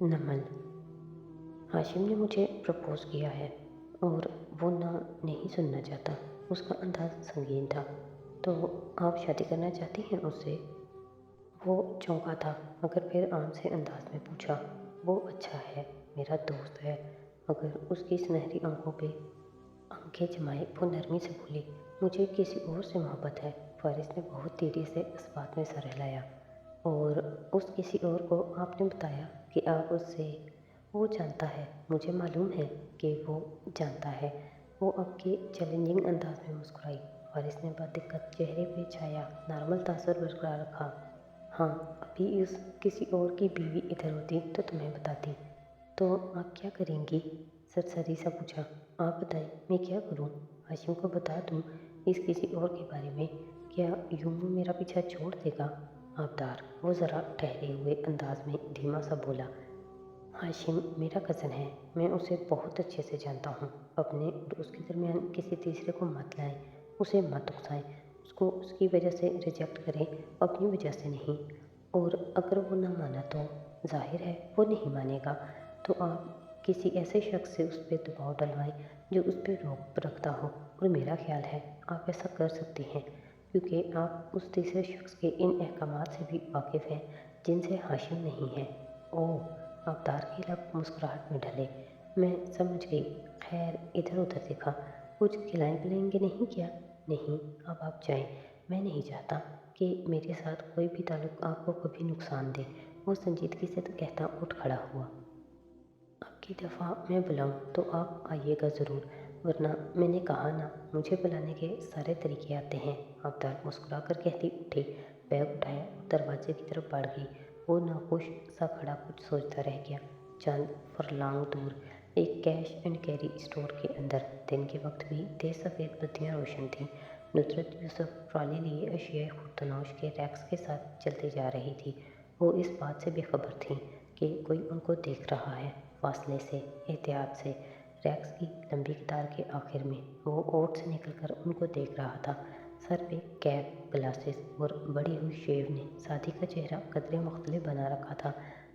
नमल। हाशिम ने मुझे प्रपोज़ किया है और वो ना नहीं सुनना चाहता। उसका अंदाज़ संगीन था। तो आप शादी करना चाहती हैं उससे? वो चौंका था मगर फिर आम से अंदाज में पूछा। वो अच्छा है, मेरा दोस्त है। मगर उसकी सुनहरी आंखों पे आंखें जमाए वो नरमी से बोली, मुझे किसी और से मोहब्बत है। फारिस ने बहुत तेज़ी से इस बात में सर हिलाया। और उस किसी और को आपने बताया कि आप उससे? वो जानता है, मुझे मालूम है कि वो जानता है। वो आपके चैलेंजिंग अंदाज में मुस्कुराई। फारिस ने बदिक्कत चेहरे पे छाया नॉर्मल तासुर बरकरार रखा। हाँ, अभी उस किसी और की बीवी इधर होती तो तुम्हें बताती। तो आप क्या करेंगी? सरसरी सा पूछा। आप बताएं, मैं क्या करूं? हाशिम को बता दूं इस किसी और के बारे में? क्या यूं वो मेरा पीछा छोड़ देगा? आबदार वो ज़रा ठहरे हुए अंदाज में धीमा सा बोला। हाशिम मेरा कज़न है, मैं उसे बहुत अच्छे से जानता हूँ। अपने और उसके दरमियान किसी तीसरे को मत लाएं, उसे मत उकसाएं, उसको उसकी वजह से रिजेक्ट करें, अपनी वजह से नहीं। और अगर वो ना माना तो जाहिर है वो नहीं मानेगा, तो आप किसी ऐसे शख्स से उस पर दबाव डलवाएं जो उस पर रोक रखता हो। और मेरा ख्याल है आप ऐसा कर सकती हैं, क्योंकि आप उस तीसरे शख्स के इन अहकामात से भी वाकिफ़ हैं जिनसे हाशिम नहीं है। ओह! अवतार के लब मुस्कुराहट में ढले। मैं समझ गई। खैर इधर उधर देखा। कुछ खिलाएं पिलाएंगे नहीं क्या? नहीं, अब आप जाएं। मैं नहीं चाहता कि मेरे साथ कोई भी ताल्लुक आपको कभी नुकसान दे। वो संजीदगी से तो कहता उठ खड़ा हुआ। अब की दफ़ा मैं बुलाऊं तो आप आइएगा ज़रूर, वरना मैंने कहा ना, मुझे बुलाने के सारे तरीके आते हैं। अवतार मुस्कुरा कर कहती उठी, बैग उठाया और दरवाजे की तरफ बढ़ गई। वो नाखुश सा खड़ा कुछ सोचता रह गया। चंद फरलांग दूर एक कैश एंड कैरी स्टोर के अंदर दिन के वक्त भी तेज सफ़ेद बत्तियाँ रोशन थीं। नुसरत यूसुफ ट्रॉली लिए अशिया खुर्दनोश के रैक्स के साथ चलती जा रही थी। वो इस बात से बेखबर थी कि कोई उनको देख रहा है। फासले से, एहतियात से, रैक्स की लंबी कतार के आखिर में वो ओट से निकलकर उनको देख रहा था। सर पे कैप, ग्लासेस और बड़ी हुई शेव ने सादी का चेहरा कदरे मुख्तलिफ बना रखा था।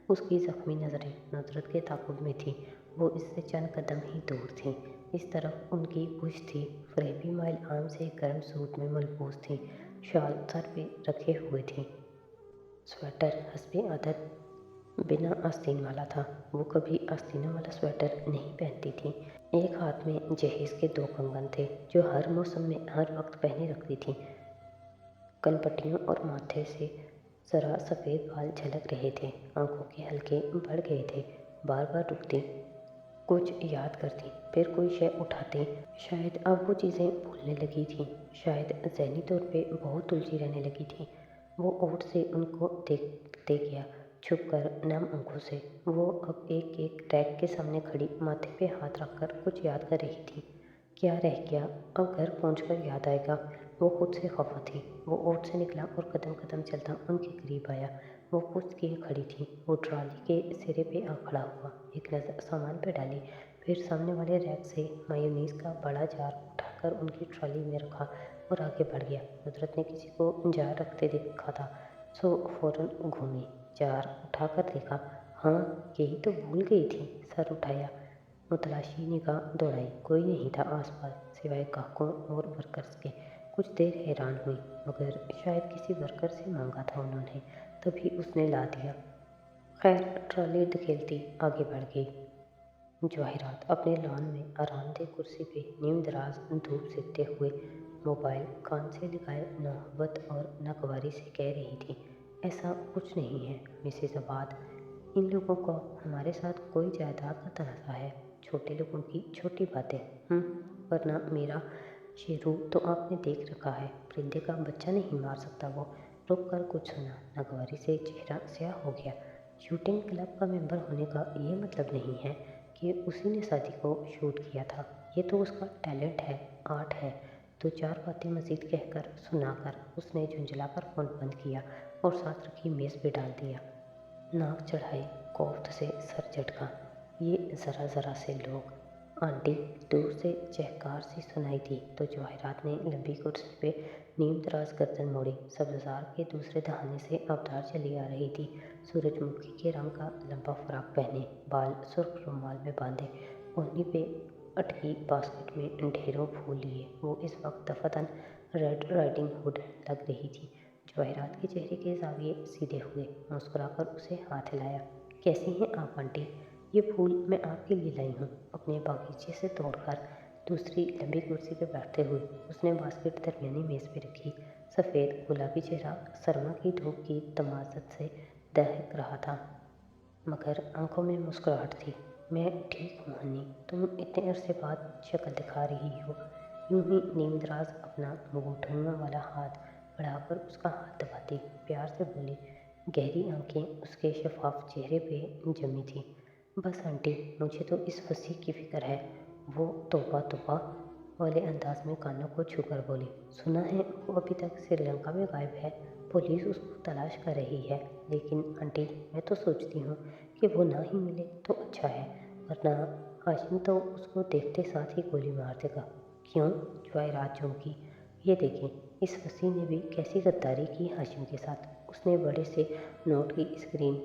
उसकी ज़ख्मी नज़रें नुसरत के ताक़ुब में थीं। वो इससे चंद कदम ही दूर थीं। इस तरफ उनकी कुछ थी। फरेबी माइल आम से गर्म सूट में मलबूस थी, शाल सर पे रखे हुए थी। स्वेटर हस्बे आदत बिना आस्तीन वाला था। वो कभी आस्तीनों वाला स्वेटर नहीं पहनती थी। एक हाथ में जहेज़ के 2 कंगन थे जो हर मौसम में हर वक्त पहने रखती थी। कनपट्टियों और माथे से ज़रा सफ़ेद बाल झलक रहे थे। आंखों के हल्के बढ़ गए थे। बार बार रुकती, कुछ याद करती, फिर कोई शय उठाती। शायद अब वो चीज़ें भूलने लगी थी, शायद ज़हनी तौर पे बहुत उलझी रहने लगी थी। वो ओट से उनको देखते गया, छुप कर नम आंखों से। वो अब एक एक रैक के सामने खड़ी माथे पे हाथ रखकर कुछ याद कर रही थी। क्या रह गया? अब घर पहुंचकर याद आएगा। वो खुद से खफा थी। वो ओट से निकला और कदम कदम चलता उनके करीब आया। वो पुस्त किए खड़ी थी। वो ट्रॉली के सिरे पे आ खड़ा हुआ, एक नज़र सामान पे डाली, फिर सामने वाले रैक से मायोनीज़ का बड़ा जार उठाकर उनकी ट्रॉली में रखा और आगे बढ़ गया। नुसरत ने किसी को जार रखते देखा था, सो फ़ौरन घूमी, जार उठाकर देखा। हाँ, यही तो भूल गई थी। सर उठाया, मुतलाशी निगाह दौड़ाई। कोई नहीं था आसपास सिवाय ग्राहकों और वर्कर्स के। कुछ देर हैरान हुई, मगर शायद किसी वर्कर से मांगा था उन्होंने, तभी उसने ला दिया। खैर ट्रॉली धकेलती आगे बढ़ गई। जवाहिरात अपने लॉन में आरामदेह कुर्सी पे नीम दराज धूप सेकते हुए मोबाइल कान से लगाए नौबत और नागवारी से कह रही थी, ऐसा कुछ नहीं है मिसेस आबाद। इन लोगों को हमारे साथ कोई जायदाद का तनाज़ा है। छोटे लोगों की छोटी बातें। वरना मेरा शेरू तो आपने देख रखा है, परिंदे का बच्चा नहीं मार सकता वो। रुक कर कुछ सुना। नागवारी से चेहरा स्याह हो गया। शूटिंग क्लब का मेंबर होने का ये मतलब नहीं है कि उसी ने शादी को शूट किया था। ये तो उसका टैलेंट है, आर्ट है। 2-4 बातें मज़ीद कहकर सुनाकर उसने झुंझलाकर फ़ोन बंद किया और साथ रखी मेज़ पे डाल दिया। नाक चढ़ाए कोफ्त से सर झटका। ये ज़रा ज़रा से लोग। आंटी दूर से चहकार सी सुनाई दी तो जवाहिरात ने लंबी कुर्सी पे नीम दराज गर्दन मोड़ी। सब्ज़ार के दूसरे दहाने से अवतार चली आ रही थी। सूरज मुखी के रंग का लंबा फ्रॉक पहने, बाल सुर्ख रुमाल में बांधे, ओढ़नी पे अटकी बास्केट में ढेरों फूल लिए वो इस वक्त दफातन रेड राइडिंग हुड लग रही थी। जवाहरात के चेहरे के जाविये सीधे हुए, मुस्कुराकर उसे हाथ हिलाया। कैसी हैं आप आंटी? ये फूल मैं आपके लिए लाई हूँ। अपने बागीचे से तोड़कर दूसरी लंबी कुर्सी पर बैठते हुए उसने बास्केट दरमियानी मेज पे रखी। सफ़ेद गुलाबी चेहरा सरमा की धूप की तमाज़त से दहक रहा था, मगर आंखों में मुस्कुराहट थी। मैं ठीक हूँ हनी, तुम इतने अरसे बाद शक्ल दिखा रही हो। यूं ही नीमदराज अपना घुटनों वाला हाथ बढ़ाकर उसका हाथ दबाती प्यार से बोली। गहरी आंखें उसके शफाफ चेहरे पे जमी थी। बस आंटी, मुझे तो इस फंसी की फिक्र है। वो तौबा तौबा वाले अंदाज में कानों को छूकर बोली। सुना है वो अभी तक श्रीलंका में गायब है, पुलिस उसको तलाश कर रही है। लेकिन आंटी, मैं तो सोचती हूँ कि वो ना ही मिले तो अच्छा है, वरना हाशिम तो उसको देखते साथ ही गोली मार देगा। क्यों? जवाहरात चौंकी। ये देखें, इस फंसी ने भी कैसी गद्दारी की हाशिम के साथ। उसने बड़े से नोट की स्क्रीन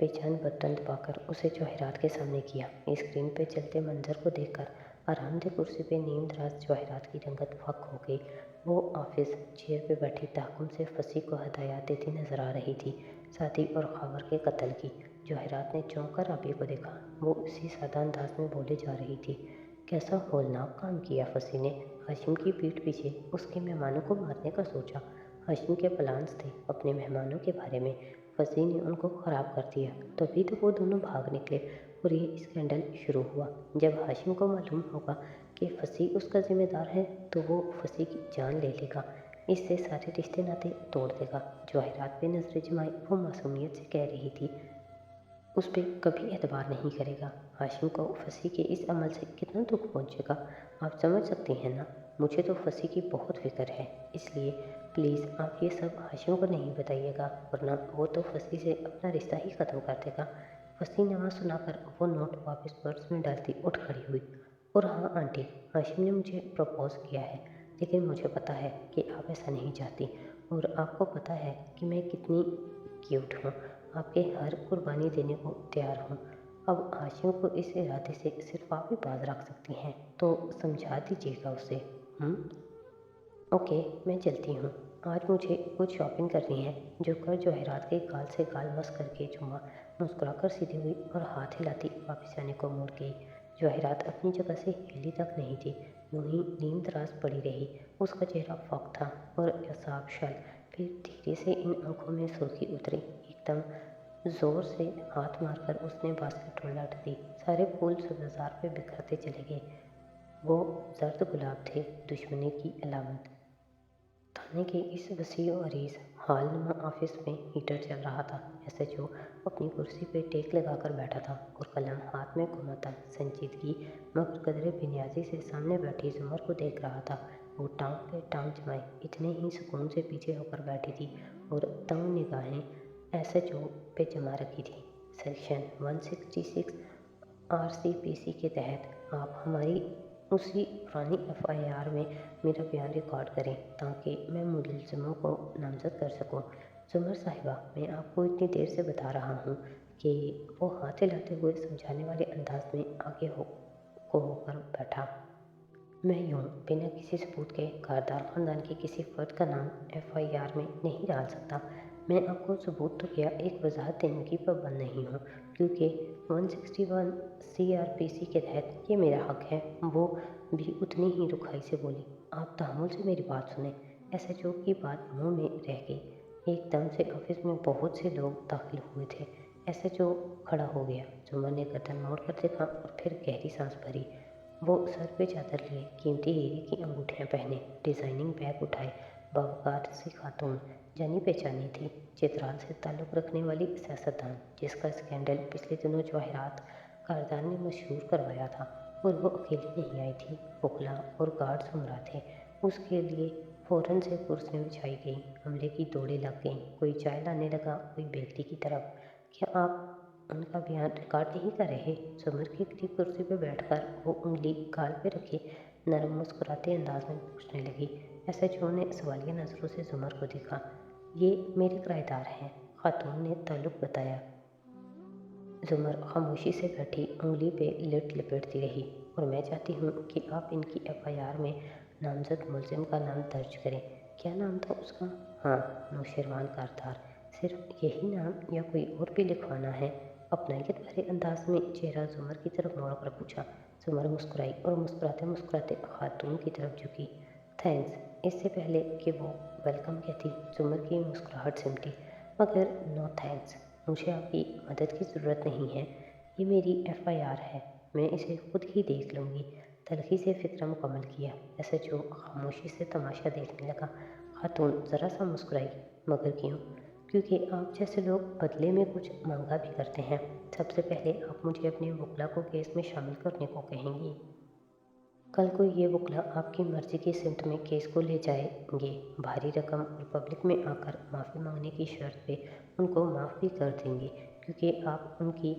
पे चंद बटन दबाकर उसे जवाहरात के सामने किया। स्क्रीन पे चलते मंजर को देखकर आरामदेह कुर्सी पे नीमदराज जवाहरात की रंगत फक हो गई। वो ऑफिस चेयर पे बैठी तहकुम से फंसी को हदायत देती नजर आ रही थी, शादी और खबर के कत्ल की। जवाहरात ने चौंक कर राबी को देखा। वो उसी सादा अंदाज में बोले जा रही थी। कैसा होलनाक काम किया फंसी ने। हाशिम की पीठ पीछे उसके मेहमानों को मारने का सोचा। हाशिम के प्लान्स थे अपने मेहमानों के बारे में, फंसी ने उनको ख़राब कर दिया। तभी तो वो दोनों भाग निकले और ये स्कैंडल शुरू हुआ। जब हाशिम को मालूम होगा कि फंसी उसका जिम्मेदार है तो वो फंसी की जान ले लेगा, इससे सारे रिश्ते नाते तोड़ देगा। जवाहरात पे नजरें जमाई वो मासूमियत से कह रही थी, उस पर कभी एतबार नहीं करेगा। हाशिम को फंसी के इस अमल से कितना दुख पहुंचेगा, आप समझ सकती हैं ना। मुझे तो फंसी की बहुत फिक्र है, इसलिए प्लीज़ आप ये सब हाशिम को नहीं बताइएगा, वरना वो तो फंसी से अपना रिश्ता ही ख़त्म कर देगा। फंसी नवा सुनाकर वो नोट वापस पर्स में डालती उठ खड़ी हुई। और हाँ आंटी, हाशिम ने मुझे प्रपोज़ किया है, लेकिन मुझे पता है कि आप ऐसा नहीं चाहती, और आपको पता है कि मैं कितनी क्यूट हूँ। आपके हर कुर्बानी देने को तैयार हूँ। अब हाशिम को इस इरादे से सिर्फ आप ही बाज रख सकती हैं, तो समझा दीजिएगा उसे। ओके, मैं चलती हूँ। आज मुझे कुछ शॉपिंग करनी है। जोकर जवाहरात के गाल से गाल मस करके चुमा, मुस्कुराकर सीधी हुई और हाथ हिलाती वापस आने को मुड़ गई। जवाहरात अपनी जगह से हिली तक नहीं थी, यूं ही नींद दराज पड़ी रही। उसका चेहरा फाक था और असाब शल। फिर धीरे से इन आंखों में सुर्खी उतरी। एकदम जोर से हाथ मारकर उसने बास्केट उलट दी। सारे फूल सब्ज़ार पे बिखरते चले गए। वो जर्द गुलाब थे, दुश्मनी की अलामत। थाने के इस वसी और अरीज हालनुमा ऑफिस में हीटर चल रहा था। एसएचओ अपनी कुर्सी पे टेक लगाकर बैठा था और कलम हाथ में घुमाता संजीदगी मगर कदरे बेनियाजी से सामने बैठी जुमर को देख रहा था। वो टांग पे टांग जमाए इतने ही सुकून से पीछे होकर बैठी थी और तंग निगाहें एसएचओ पे जमा रखी थी। सेक्शन 166 आरसीपीसी के तहत आप हमारी उसी पुरानी एफआईआर में मेरा बयान रिकॉर्ड करें ताकि मैं मुलज़िमों को नामज़द कर सकूं। जुमर साहिबा, मैं आपको इतनी देर से बता रहा हूं कि वो हाथ हिलाते हुए समझाने वाले अंदाज में आगे होकर बैठा। मैं यूं बिना किसी सबूत के धारदार ख़ानदान के किसी फ़र्द का नाम एफआईआर में नहीं डाल सकता। मैं आपको सबूत तो क्या एक वजाहत देने की पाबंद नहीं हूँ, क्योंकि 161 सीआरपीसी के तहत ये मेरा हक है। वो भी उतनी ही रुखाई से बोली। आप तहम्मुल से मेरी बात सुने। एसएचओ की बात मुंह में रह गई। एकदम से ऑफिस में बहुत से लोग दाखिल हुए थे। एसएचओ खड़ा हो गया। जुम्मन ने गर्दन मोड़ कर देखा और फिर गहरी सांस भरी। वो सर पे चादर लिए, कीमती हीरे की अंगूठियाँ पहने, डिज़ाइनिंग बैग उठाए, बावकार सी खातून, जानी पहचानी थी, चित्राल से ताल्लुक़ रखने वाली सियासतदान, जिसका स्कैंडल पिछले दिनों जवाहरात कारदान ने मशहूर करवाया था। और वो अकेली नहीं आई थी, पुखला और गार्ड्स हमरा थे। उसके लिए फ़ौरन से कुर्सियाँ बिछाई गई, अमले की दौड़ें लग गईं। कोई चाय लाने लगा, कोई बेकरी की तरफ। क्या आप उनका बयान रिकॉर्ड नहीं कर रहे? जुमर की करीब कुर्सी पर बैठकर वो उंगली गाल पे रखे नरम मुस्कुराते अंदाज में पूछने लगी। एसएचओ ने सवालिया नज़रों से जुमर को देखा। ये मेरे किराएदार हैं, खातून ने ताल्लुक बताया। जुमर खामोशी से बैठी उंगली पे लिट लपेटती रही। और मैं चाहती हूँ कि आप इनकी एफआईआर में नामजद मुलजिम का नाम दर्ज करें। क्या नाम था उसका? हाँ, नौशेरवान कारदार। सिर्फ यही नाम या कोई और भी लिखवाना है? अपनायत भरे अंदाज में चेहरा जुमर की तरफ मोड़ कर पूछा। जुमर मुस्कुराई और मुस्कुराते मुस्कुराते खातून की तरफ झुकी। थैंक्स। इससे पहले कि वो वेलकम कहती, जुमर की मुस्कुराहट सिमटी। मगर नो थैंक्स, मुझे आपकी मदद की ज़रूरत नहीं है। ये मेरी एफआईआर है, मैं इसे खुद ही देख लूँगी। तलखी से फ़िक्र मुकम्मल किया। एसएचओ खामोशी से तमाशा देखने लगा। खातून ज़रा सा मुस्कुराई। मगर क्यों? क्योंकि आप जैसे लोग बदले में कुछ मांगा भी करते हैं। सबसे पहले आप मुझे अपने वकला को केस में शामिल करने को कहेंगी। कल को ये वकला आपकी मर्ज़ी की सिमत में केस को ले जाएंगे। भारी रकम और पब्लिक में आकर माफ़ी मांगने की शर्त पे उनको माफ़ भी कर देंगे, क्योंकि आप उनकी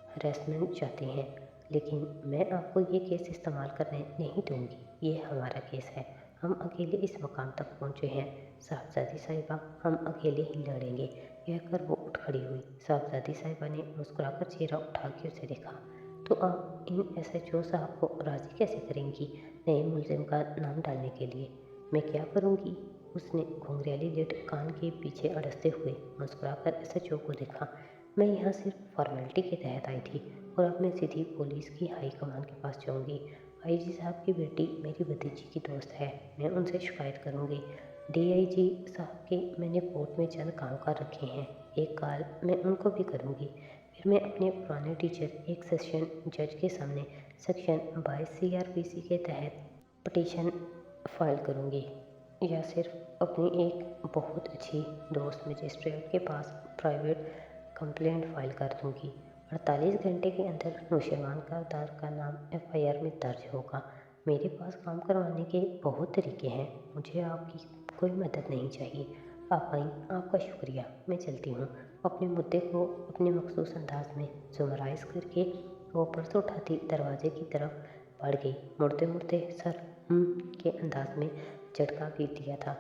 हरेसमेंट चाहते हैं। लेकिन मैं आपको ये केस इस्तेमाल करने नहीं दूंगी। ये हमारा केस है, हम अकेले इस मकाम तक पहुँचे हैं। साहबजादी साहिबा, हम अकेले ही लड़ेंगे। कहकर वो उठ खड़ी हुई। साहबजादी साहिबा ने मुस्कुराकर चेहरा उठा के उसे देखा। तो आप इन एसएचओ साहब को राज़ी कैसे करेंगी नए मुलजिम का नाम डालने के लिए? मैं क्या करूँगी? उसने घुंघरैली लिट कान के पीछे अड़सते हुए मुस्कुराकर एसएचओ को देखा। मैं यहाँ सिर्फ फॉर्मेलिटी के तहत आई थी और अब मैं सीधी पुलिस की हाई कमान के पास जाऊँगी। आईजी साहब की बेटी मेरी भतीजी की दोस्त है, मैं उनसे शिकायत करूँगी। डीआईजी साहब के मैंने कोर्ट में चंद कामकाज रखे हैं, एक कॉल मैं उनको भी करूँगी। फिर मैं अपने पुराने टीचर एक सेशन जज के सामने सेक्शन 22 सीआरपीसी के तहत पटिशन फाइल करूँगी, या सिर्फ अपनी एक बहुत अच्छी दोस्त मजिस्ट्रेट के पास प्राइवेट कंप्लेंट फाइल कर दूँगी। 48 घंटे के अंदर नौशेरवान कारदार का नाम एफआईआर में दर्ज होगा। मेरे पास काम करवाने के बहुत तरीके हैं, मुझे आपकी कोई मदद नहीं चाहिए। आप आई, आपका शुक्रिया, मैं चलती हूँ। अपने मुद्दे को अपने मखसूस अंदाज में समराइज़ करके वो पर्स उठाती दरवाजे की तरफ बढ़ गई। मुड़ते मुड़ते सर के अंदाज में झटका भी दिया था।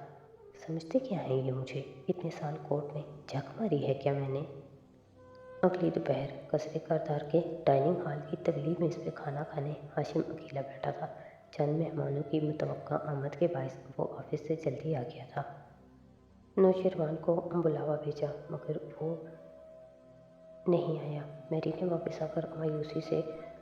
समझते क्या है ये मुझे? इतने साल कोर्ट में झक मारी है क्या मैंने? अगली दोपहर कसरे करदार के डाइनिंग हॉल की तगली मेज़ पे खाना खाने हाशिम अकेला बैठा था। चंद मेहमानों की मुतवक्का आमद के बायस वो ऑफिस से जल्दी आ गया था। नौशेरवान को बुलावा भेजा, मगर वो नहीं आया। मैरी ने वापस आकर मायूसी से,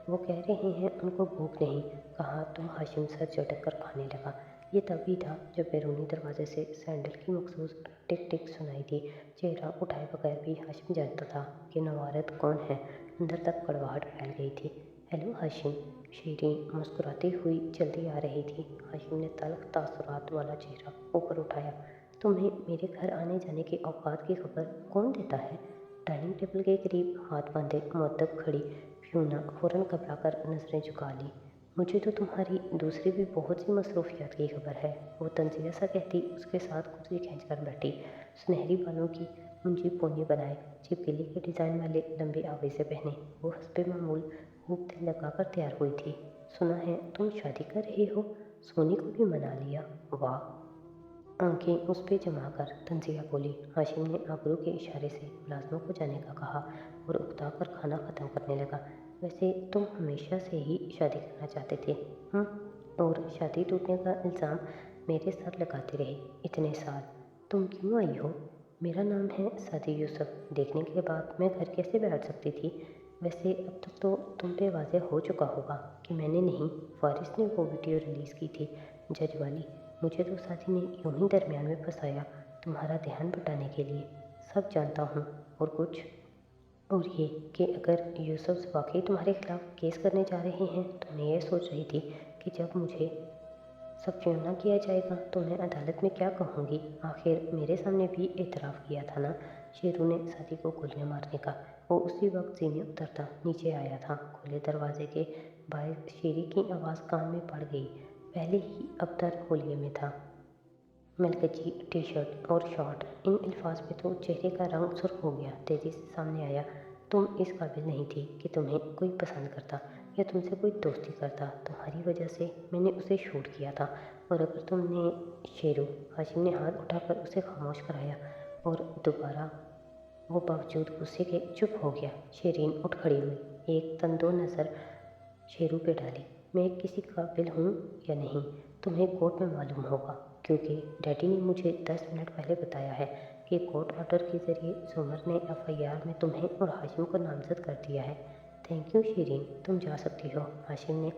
वो कह रहे हैं उनको भूख नहीं, कहा तो हाशिम सर झटक कर खाने लगा। ये तभी था जब बैरूनी दरवाजे से सैंडल की मखसूस टिक टिक सुनाई दी। चेहरा उठाए बगैर भी हाशिम जानता था कि नवारत कौन है। अंदर तक कड़वाहट फैल गई थी। हेलो हाशिम। शीरी मुस्कुराती हुई जल्दी आ रही थी। हाशिम ने तल्ख तासुरात वाला चेहरा ऊपर उठाया। तुम्हें मेरे घर आने जाने के औकात की खबर कौन देता है? डाइनिंग टेबल के करीब हाथ बांधे मुअद्दब खड़ी फ्यूना फ़ौरन घबराकर नजरें झुका ली। मुझे तो तुम्हारी दूसरी भी बहुत सी मसरूफियात की खबर है, वो तंजिया सा कहती उसके साथ कुर्सी खींच कर बैठी। सुनहरी बालों की मुंजी पोनी बनाए, छिपकली के डिज़ाइन वाले लंबे आवेज़े पहने वो हस्बे मामूल खूब दिल लगाकर तैयार हुई थी। सुना है तुम शादी कर रहे हो, सोनी को भी मना लिया। वाह। आंखें उस पे जमा कर तंजिया बोली। हाशिम ने आबरू के इशारे से मुलाजमों को जाने का कहा और उकता कर खाना ख़त्म करने लगा। वैसे तुम हमेशा से ही शादी करना चाहते थे? और शादी टूटने का इल्ज़ाम मेरे साथ लगाते रहे इतने साल। तुम क्यों आई हो? मेरा नाम है सादी यूसुफ। देखने के बाद मैं घर कैसे बैठ सकती थी? वैसे अब तक तो तुम पे वाज़ेह हो चुका होगा कि मैंने नहीं, फारिस ने वो वीडियो रिलीज़ की थी जज वाली। मुझे तो साथी ने यूं ही दरमियान में फंसाया तुम्हारा ध्यान बटाने के लिए। सब जानता हूँ। और ये कि अगर यूसुफ वाकई तुम्हारे खिलाफ केस करने जा रहे हैं तो मैं ये सोच रही थी कि जब मुझे सफियाना किया जाएगा तो मैं अदालत में क्या कहूँगी। आखिर मेरे सामने भी एतराफ़ किया था ना शेरू ने साथी को गोलियां मारने का। वो उसी वक्त सीने उतरता नीचे आया था। खुले दरवाजे के बाहर शेरी की आवाज़ कान में पड़ गई। पहले ही अबतर होलिये में था। मलकची टी शर्ट और शॉर्ट, इन अल्फाज पे तो चेहरे का रंग सुर्ख हो गया। तेज़ी से सामने आया। तुम इस काबिल नहीं थी कि तुम्हें कोई पसंद करता या तुमसे कोई दोस्ती करता। तुम्हारी वजह से मैंने उसे शूट किया था। और अगर तुमने शेरू, हाशिम ने हाथ उठाकर उसे खामोश कराया और दोबारा वो बावजूद गुस्से के चुप हो गया। शेरीन उठ खड़ी हुई, एक तंदो नज़र शेरू पे डाली। मैं किसी काबिल हूँ या नहीं तुम्हें कोर्ट में मालूम होगा, क्योंकि डैडी ने मुझे 10 मिनट पहले बताया है कि कोर्ट ऑर्डर के ज़रिए सुमर ने FIR में तुम्हें और हाशिम को नामजद कर दिया है। थैंक यू शेरीन, तुम जा सकती हो, हाशिम ने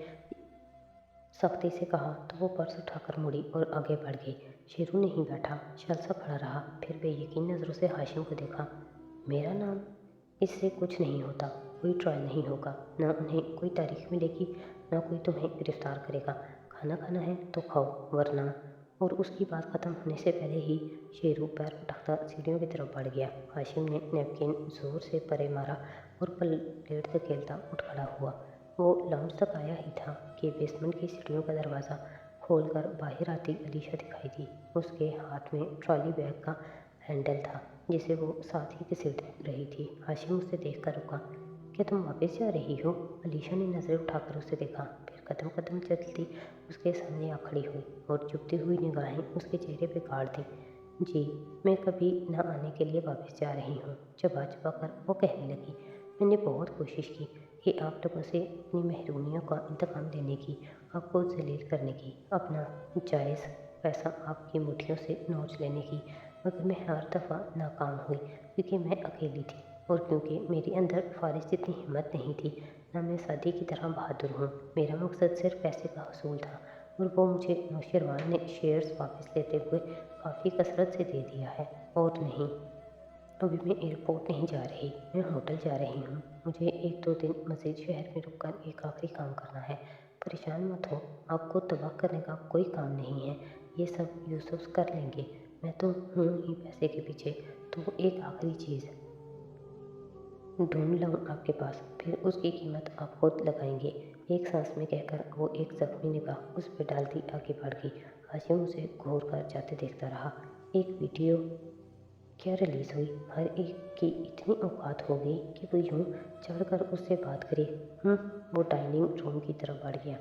सख्ती से कहा तो वो पर्स उठाकर मुड़ी और आगे बढ़ गई। शेरू नहीं बैठा, शल सा खड़ा रहा, फिर बेयकीन नज़रों से हाशिम को देखा। मेरा नाम, इससे कुछ नहीं होता, कोई ट्रायल नहीं होगा, ना उन्हें कोई तारीख मिलेगी, ना कोई तुम्हें गिरफ्तार करेगा। खाना खाना है तो खाओ, वरना। और उसकी बात ख़त्म होने से पहले ही शेरू पैर उठाता सीढ़ियों की तरफ बढ़ गया। हाशिम ने नैपकिन ज़ोर से परे मारा और प्लेट धकेलता उठ खड़ा हुआ। वो लाउंज तक आया ही था कि बेसमेंट की सीढ़ियों का दरवाज़ा खोलकर बाहर आती अलीशा दिखाई दी। उसके हाथ में ट्रॉली बैग का हैंडल था, जिसे वो साथ ही घसीट रही थी। हाशिम उसे देखकर रुका। क्या तुम वापस जा रही हो? अलीशा ने नज़रें उठाकर उसे देखा, फिर कदम कदम चलती उसके सामने आ खड़ी हुई और चुभती हुई निगाहें उसके चेहरे पे गाड़ दी। जी, मैं कभी न आने के लिए वापस जा रही हूँ, चबा चबा कर वो कहने लगी। मैंने बहुत कोशिश की कि आप लोगों से अपनी महरूमियों का इंतकाम लेने की, आपको जलील करने की, अपना जायज़ पैसा आपकी मुट्ठियों से नोच लेने की, मगर मैं हर दफ़ा नाकाम हुई, क्योंकि मैं अकेली थी और क्योंकि मेरे अंदर फारिस जितनी हिम्मत नहीं थी, ना मैं सादी की तरह बहादुर हूँ। मेरा मकसद सिर्फ पैसे का हसूल था और वो मुझे नौशरवान ने शेयर्स वापस लेते हुए काफ़ी कसरत से दे दिया है। और नहीं, अभी मैं एयरपोर्ट नहीं जा रही, मैं होटल जा रही हूँ। मुझे 1-2 दिन मज़ीद शहर में रुककर एक आखिरी काम करना है। परेशान मत हो, आपको तबाह करने का कोई काम नहीं है, ये सब यूसुफ कर लेंगे। मैं तो हूँ ही पैसे के पीछे। तो एक आखिरी चीज़ ढूंढ लाऊं आपके पास, फिर उसकी कीमत आप खुद लगाएंगे। एक सांस में कहकर वो एक जख्मी निगाह उस पर डालती आगे बढ़ गई। हाशिम उसे घूर कर जाते देखता रहा। एक वीडियो क्या रिलीज़ हुई, हर एक की इतनी औकात हो गई कि वो यूं चढ़कर उससे बात करे। वो डाइनिंग रूम की तरफ बढ़ गया।